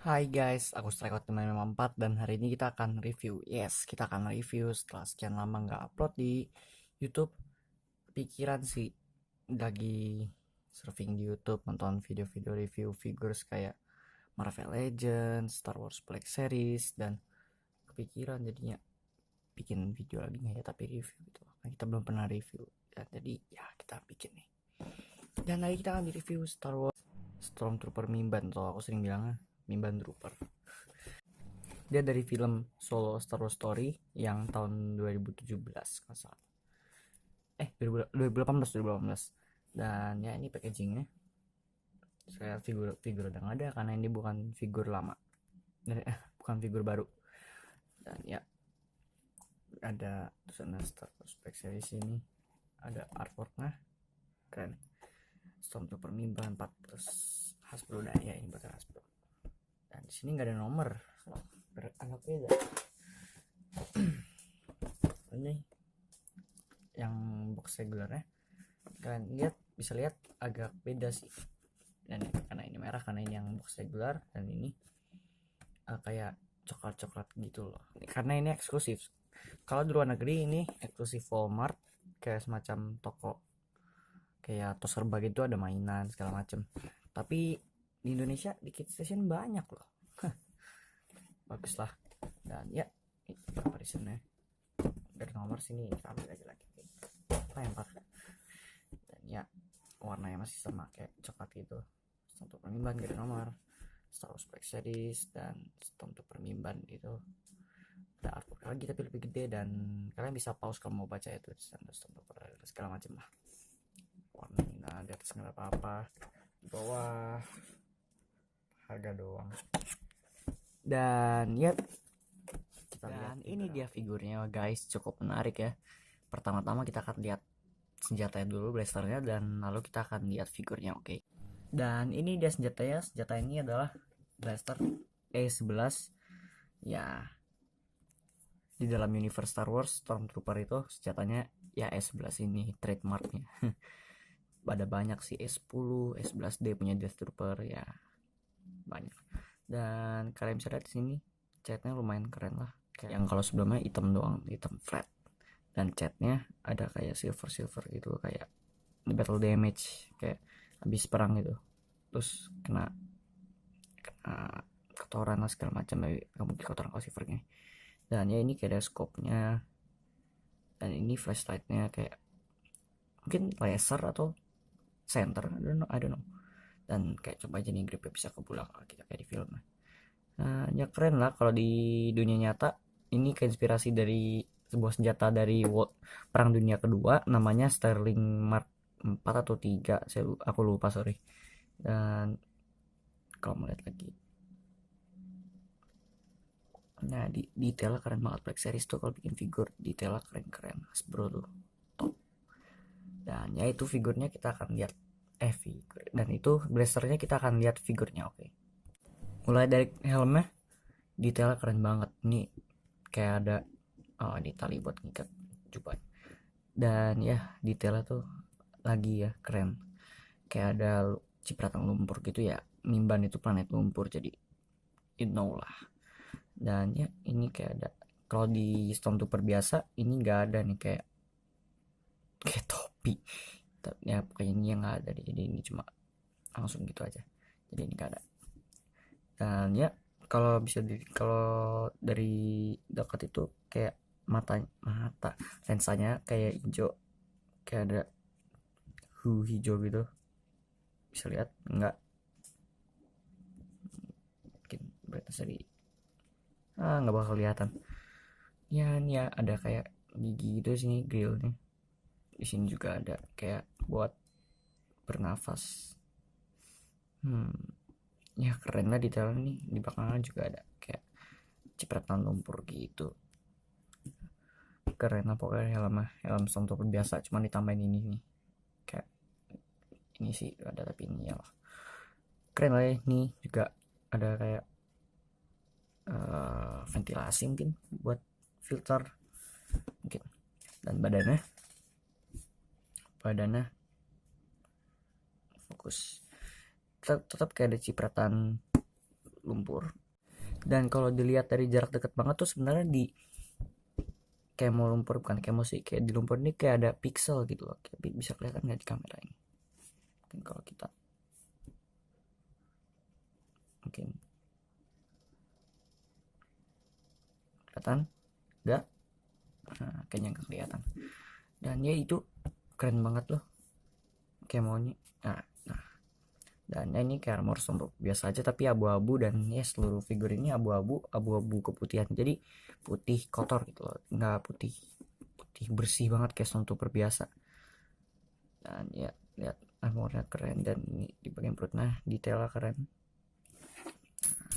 Hai guys, aku Strike teman 4 dan hari ini kita akan review. Yes, kita akan review setelah sekian lama nggak upload di YouTube. Pikiran sih lagi surfing di YouTube, nonton video-video review figures kayak Marvel Legends, Star Wars Black Series, dan kepikiran jadinya bikin video lagi nggak ya, tapi review gitu. Nah, kita belum pernah review, dan jadi ya kita bikin nih. Dan hari kita akan di review Star Wars Stormtrooper Mimban, atau aku sering bilangnya Mimban Trooper. Dia dari film Solo Star Wars Story yang tahun 2017 kalau salah. 2018. Dan ya ini packagingnya. Saya figur udah nggak ada karena ini bukan figur lama. Bukan figur baru. Dan ya ada tulisan Star Wars Black Series ini. Ada artworknya keren. Stormtrooper Mimba 4 plus Hasbro Daya, ini buat Hasbro. Dan di sini nggak ada nomor. Agak beda. Ini yang box regulernya kalian lihat, bisa lihat agak beda sih. Dan karena ini merah, karena ini yang box regular, dan ini kayak coklat gitu loh, karena ini eksklusif. Kalau di luar negeri ini eksklusif Walmart, kayak semacam toko kayak Toserba gitu, ada mainan segala macem. Tapi di Indonesia di Kid Station banyak loh. Bagus lah. Dan ya itu comparisonnya dari nomor sini, kita ambil aja lagi lempar. Dan ya warnanya masih sama kayak coklat gitu. Untuk Permimban gak ada nomor. Star Wars Black Series dan untuk Permimban itu ada artwork lagi tapi lebih gede, dan kalian bisa pause kalau mau baca itu untuk segala macam lah. Warnanya di atas nggak apa-apa, di bawah harga doang. Dan ya kita lihat, ini dia figurnya guys, cukup menarik ya. Pertama-tama kita akan lihat senjatanya dulu, blasternya, dan lalu kita akan lihat figurnya. Oke. Dan ini dia senjatanya. Senjata ini adalah blaster E11 ya. Di dalam universe Star Wars Stormtrooper itu senjatanya ya E11 ini trademarknya. Ada banyak sih, E10, E11D punya Death Trooper ya, banyak. Dan kalian bisa lihat di sini catnya lumayan keren lah. Kayak yang kalau sebelumnya hitam doang, hitam flat, dan catnya ada kayak silver gitu, kayak battle damage, kayak habis perang gitu, terus kena kotoran lah segala macam, tapi nggak mungkin kotoran kalau silvernya. Dan ya ini kayak ada scope-nya, dan ini flashlightnya kayak mungkin laser atau center, I don't know. Dan kayak coba aja nih gripnya bisa kebulang kita kayak di film. Nah ya keren lah. Kalau di dunia nyata ini keinspirasi dari sebuah senjata dari Perang Dunia Kedua, namanya Sterling Mark 4 atau 3, aku lupa, sorry. Dan kalau melihat lagi, nah detailnya keren banget. Black Series tuh kalau bikin figur detailnya keren Hasbro tuh top. Dan ya itu figurnya kita akan lihat figur, dan itu blasternya kita akan lihat figurnya. Oke. Mulai dari helmnya, detailnya keren banget. Ini kayak ada ini tali buat ngikat jubah. Dan ya detailnya tuh lagi ya keren, kayak ada cipratan lumpur gitu ya. Mimban itu planet lumpur, jadi you know lah. Dan ya ini kayak ada, kalau di Stormtrooper biasa ini nggak ada nih, kayak topi. Ya pokoknya ini yang nggak ada, jadi ini cuma langsung gitu aja, jadi ini nggak ada. Dan ya kalau kalau dari dekat itu kayak mata lensanya kayak hijau, kayak ada hijau gitu, bisa lihat nggak? Mungkin brightness di nggak bakal kelihatan ya. Ini ya ada kayak gigi gitu sini, grillnya. Di sini juga ada kayak buat bernafas. Ya keren lah detail nih. Di belakangnya juga ada kayak cipratan lumpur gitu, keren lah pokoknya. Helm Stormtrooper biasa, cuman ditambahin ini nih, kayak ini sih ada, tapi ini ya lah keren lah ya. Nih juga ada kayak ventilasi mungkin buat filter mungkin. Dan badannya fokus tetap kayak ada cipratan lumpur. Dan kalau dilihat dari jarak dekat banget tuh sebenarnya di kemo lumpur, bukan kemo sih, kayak di lumpur ini kayak ada pixel gitu loh. Kayak bisa kelihatan nggak di kamera ini? Mungkin kalau kita mungkin kelihatan nggak? Nah, kayaknya nggak kelihatan. Dan ya itu keren banget loh kemonya. Nah, dan ini kayak armor sombong biasa aja tapi abu-abu, dan ya seluruh figur ini abu-abu keputihan, jadi putih kotor gitu loh, nggak putih bersih banget kayak Stormtrooper biasa. Dan ya lihat armornya keren, dan ini di bagian perutnya detailnya keren.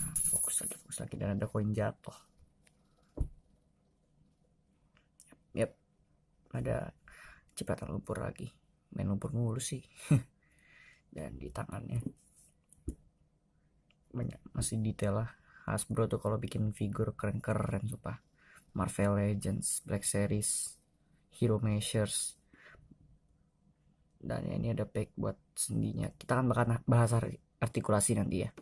Nah, fokus lagi, dan ada koin jatuh. Yap, ada cipratan lumpur lagi, main lumpur mulu sih. Dan di tangannya banyak masih detail lah. Hasbro tuh kalau bikin figur keren-keren sumpah. Marvel Legends, Black Series, Hero Measures. Dan ya, ini ada pack buat sendinya. Kita akan bahas artikulasi nanti ya.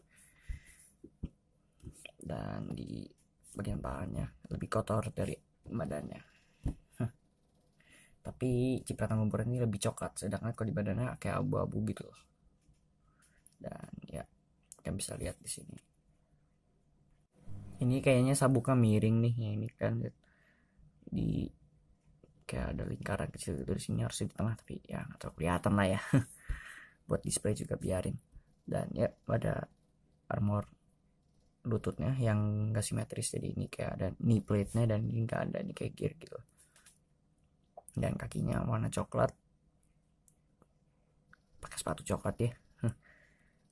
Dan di bagian pahanya lebih kotor dari badannya. Tapi cipratan lumpur ini lebih coklat, sedangkan kalau di badannya kayak abu-abu gitu loh. Dan ya, kalian bisa lihat di sini. Ini kayaknya sabuknya miring nih, ya ini kan di kayak ada lingkaran kecil gitu di sini, harus di tengah, tapi ya nggak terlalu kelihatan lah ya. Buat display juga biarin. Dan ya ada armor lututnya yang nggak simetris, jadi ini kayak ada knee plate nya, dan ini nggak ada, ini kayak gear gitu. Dan kakinya warna coklat, pakai sepatu coklat ya.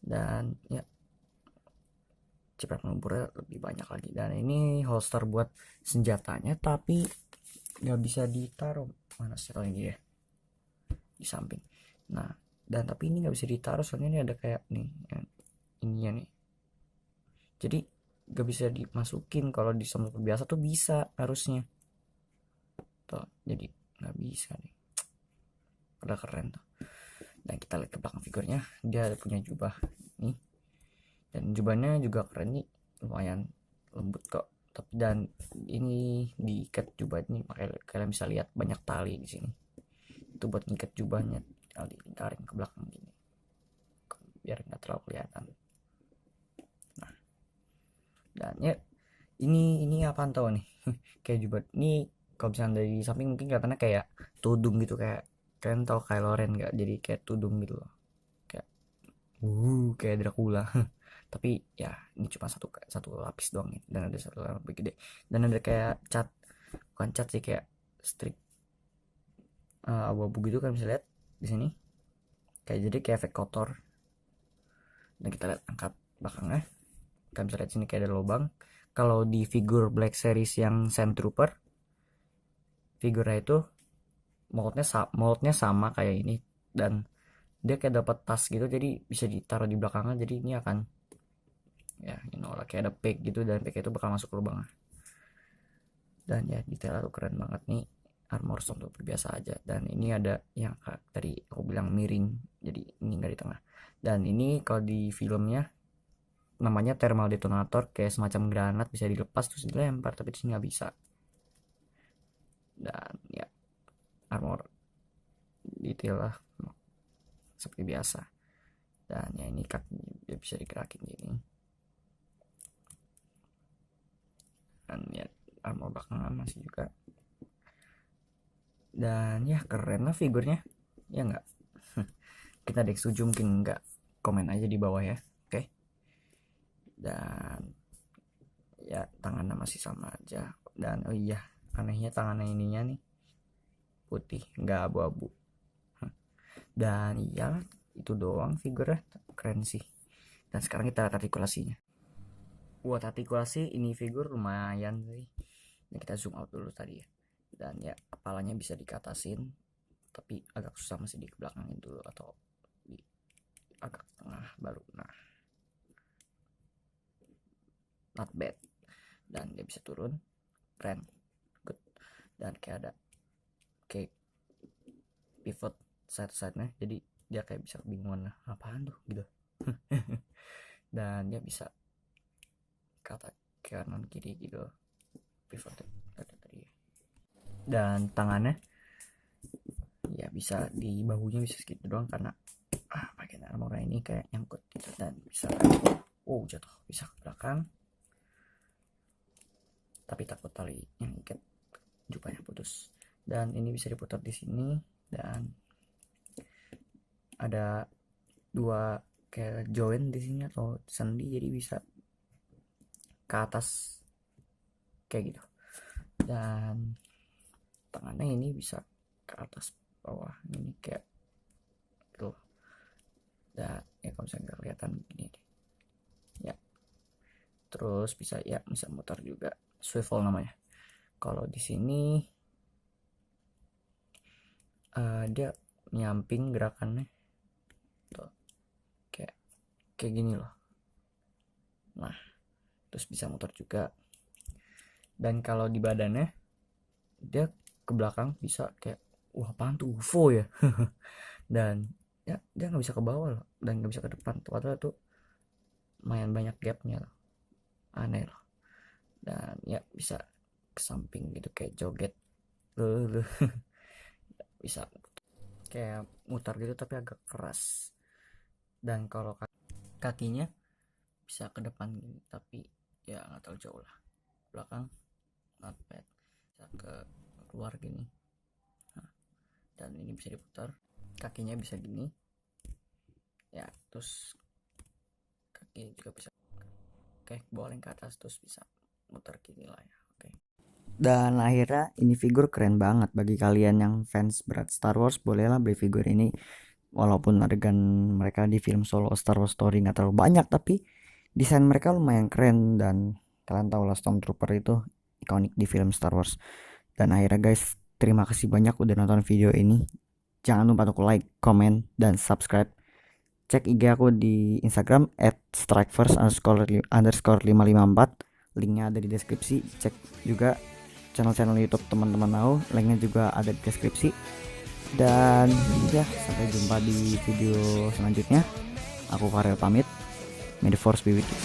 Dan ya cipratan lumpurnya lebih banyak lagi. Dan ini holster buat senjatanya, tapi nggak bisa ditaruh, mana sih kalau ini ya, di samping. Nah, dan tapi ini nggak bisa ditaruh soalnya ini ada kayak nih ininya nih, jadi nggak bisa dimasukin. Kalau di Stormtrooper biasa tuh bisa harusnya tuh, jadi nggak bisa nih. Udah keren tuh. Dan kita lihat ke belakang figurnya, dia punya jubah nih, dan jubahnya juga keren nih, lumayan lembut kok. Tapi dan ini diikat jubah ini, makanya kalian bisa lihat banyak tali di sini. Itu buat ngikat jubahnya, tinggal dilingkarin ke belakang gini biar nggak terlalu kelihatan. Nah, dan ya ini apaan tau nih? Kayak jubah ini kalau misalnya dari samping mungkin kelihatannya kayak tudung gitu, kayak kalian tau Kylo Ren nggak? Jadi kayak tudung gitu loh, kayak kayak Dracula. Tapi ya ini cuma satu lapis doang nih, dan ada satu lapis lebih gede, dan ada kayak cat, bukan cat sih, kayak strip abu-abu gitu kan, bisa lihat di sini, kayak jadi kayak efek kotor. Dan kita lihat angkat belakangnya, kan bisa lihat sini kayak ada lubang. Kalau di figur Black Series yang Sand Trooper, figurnya itu moldnya sama kayak ini, dan dia kayak dapat tas gitu, jadi bisa ditaruh di belakangnya, jadi ini akan ya kayak ada peg gitu, dan peg itu bakal masuk ke lubangnya. Dan ya detail itu keren banget nih, armor Stormtrooper biasa aja. Dan ini ada yang tadi aku bilang miring, jadi ini nggak di tengah. Dan ini kalau di filmnya namanya thermal detonator, kayak semacam granat bisa dilepas terus dilempar, tapi di sini nggak bisa. Dan ya armor detail lah seperti biasa. Dan ya ini kaki dia bisa digerakin gini. Dan ya armor belakangnya masih juga. Dan ya keren lah figurnya, ya nggak? Kita ada yang setuju mungkin nggak, komen aja di bawah ya. Oke. Dan ya tangannya masih sama aja. Dan oh iya, anehnya tangannya ininya nih putih, nggak abu-abu. Dan iya, itu doang figurnya, keren sih. Dan sekarang kita lihat artikulasinya. Buat artikulasi ini figur lumayan sih. Ini kita zoom out dulu tadi ya. Dan ya kepalanya bisa dikatasin, tapi agak susah, masih di belakangin dulu atau di agak tengah baru. Nah, not bad. Dan dia bisa turun, keren, good. Dan kayak ada kayak pivot side-nya, jadi dia kayak bisa kebingungan apaan tuh gitu. Dan dia bisa kata kanan kiri gitu, pivot tadi. Dan tangannya ya bisa di bahunya bisa segitu doang karena bagian armornya ini kayak nyangkut gitu, dan bisa jatuh, bisa ke belakang tapi takut tali yang ikat jupanya putus. Dan ini bisa diputar di sini, dan ada dua kayak join di sini atau sendi, jadi bisa ke atas kayak gitu. Dan tangannya ini bisa ke atas bawah, ini kayak tuh. Dan ya kalau misalnya nggak kelihatan gini ya, terus bisa mutar juga, swivel namanya. Kalau di sini dia nyamping gerakannya tuh, kayak gini loh. Nah, terus bisa muter juga. Dan kalau di badannya dia ke belakang bisa kayak apaan tuh, UFO ya. Dan ya dia nggak bisa ke bawah loh, dan nggak bisa ke depan, padahal tuh lumayan banyak gapnya loh, aneh loh. Dan ya bisa ke samping gitu kayak joget bisa kayak mutar gitu tapi agak keras. Dan kalau kakinya bisa ke depan gini, tapi ya nggak terlalu jauh lah, belakang not bad, bisa ke keluar gini. Dan ini bisa diputar, kakinya bisa gini ya, terus kaki juga bisa boleng ke atas, terus bisa muter gini lah ya. Dan akhirnya ini figur keren banget. Bagi kalian yang fans berat Star Wars, bolehlah beli figur ini. Walaupun adegan mereka di film solo Star Wars Story nggak terlalu banyak, tapi desain mereka lumayan keren. Dan kalian tahu lah Stormtrooper itu ikonik di film Star Wars. Dan akhirnya guys, terima kasih banyak udah nonton video ini. Jangan lupa untuk like, comment, dan subscribe. Cek IG aku di Instagram @strikeforce_554. Linknya ada di deskripsi. Cek juga channel YouTube teman-teman mau, linknya juga ada di deskripsi. Dan ya, sampai jumpa di video selanjutnya. Aku Farel pamit. May the Force be with you.